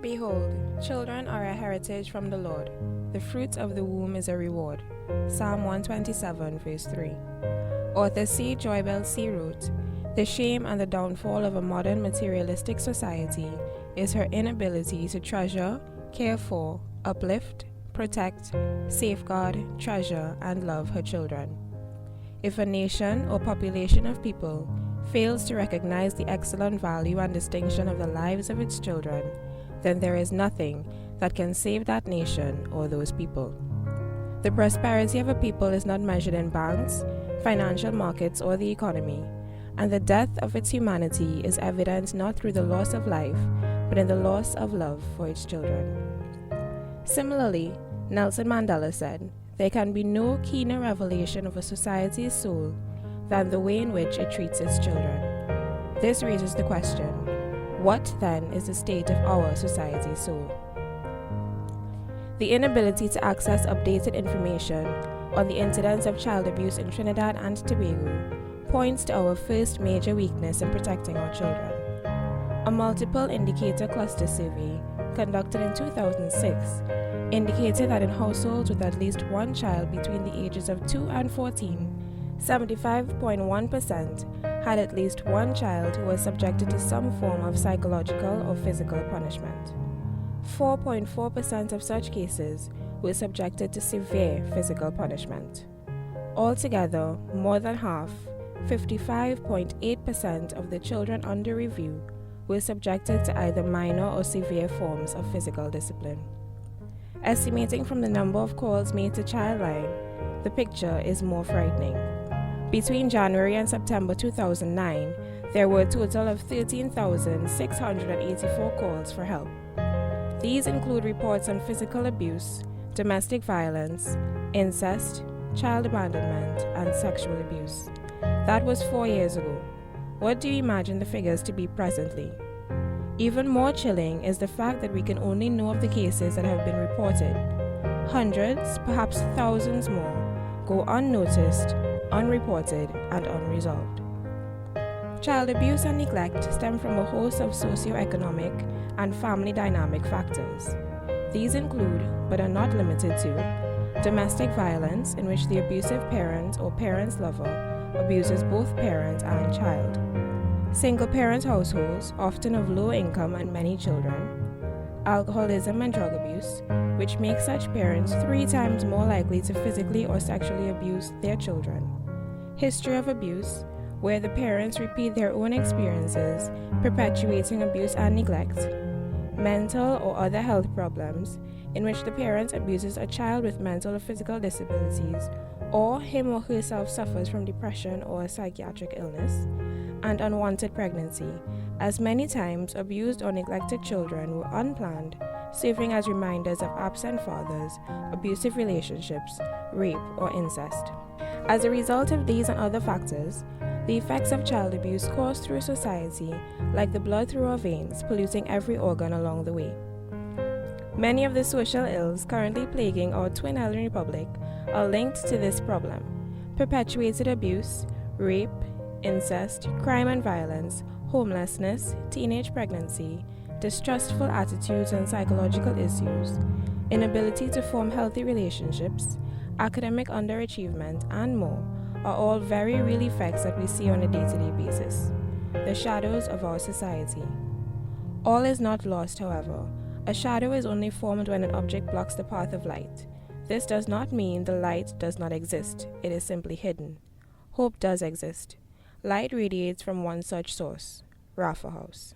Behold, children are a heritage from the Lord. The fruit of the womb is a reward. Psalm 127, verse 3. Author C. Joybell C. wrote, "The shame and the downfall of a modern materialistic society is her inability to treasure, care for, uplift, protect, safeguard, treasure, and love her children. If a nation or population of people fails to recognize the excellent value and distinction of the lives of its children, then there is nothing that can save that nation or those people. The prosperity of a people is not measured in banks, financial markets, or the economy, and the death of its humanity is evident not through the loss of life, but in the loss of love for its children." Similarly, Nelson Mandela said, "There can be no keener revelation of a society's soul than the way in which it treats its children." This raises the question, what then is the state of our society's soul? The inability to access updated information on the incidence of child abuse in Trinidad and Tobago points to our first major weakness in protecting our children. A multiple indicator cluster survey conducted in 2006 indicated that in households with at least one child between the ages of 2 and 14, 75.1% had at least one child who was subjected to some form of psychological or physical punishment. 4.4% of such cases were subjected to severe physical punishment. Altogether, more than half, 55.8% of the children under review were subjected to either minor or severe forms of physical discipline. Estimating from the number of calls made to Childline, the picture is more frightening. Between January and September 2009, there were a total of 13,684 calls for help. These include reports on physical abuse, domestic violence, incest, child abandonment, and sexual abuse. That was 4 years ago. What do you imagine the figures to be presently? Even more chilling is the fact that we can only know of the cases that have been reported. Hundreds, perhaps thousands more, go unnoticed, unreported, and unresolved. Child abuse and neglect stem from a host of socioeconomic and family dynamic factors. These include, but are not limited to, domestic violence, in which the abusive parent or parent's lover abuses both parent and child; single-parent households, often of low income and many children; alcoholism and drug abuse, which makes such parents 3 times more likely to physically or sexually abuse their children; history of abuse, where the parents repeat their own experiences, perpetuating abuse and neglect; mental or other health problems, in which the parent abuses a child with mental or physical disabilities, or him or herself suffers from depression or a psychiatric illness; and unwanted pregnancy, as many times abused or neglected children were unplanned, serving as reminders of absent fathers, abusive relationships, rape, or incest. As a result of these and other factors, the effects of child abuse course through society like the blood through our veins, polluting every organ along the way. Many of the social ills currently plaguing our twin island republic are linked to this problem: perpetuated abuse, rape, incest, crime and violence, homelessness, teenage pregnancy, distrustful attitudes and psychological issues, inability to form healthy relationships, academic underachievement, and more are all very real effects that we see on a day-to-day basis, the shadows of our society. All is not lost, however. A shadow is only formed when an object blocks the path of light. This does not mean the light does not exist, it is simply hidden. Hope does exist. Light radiates from one such source, Raffa House.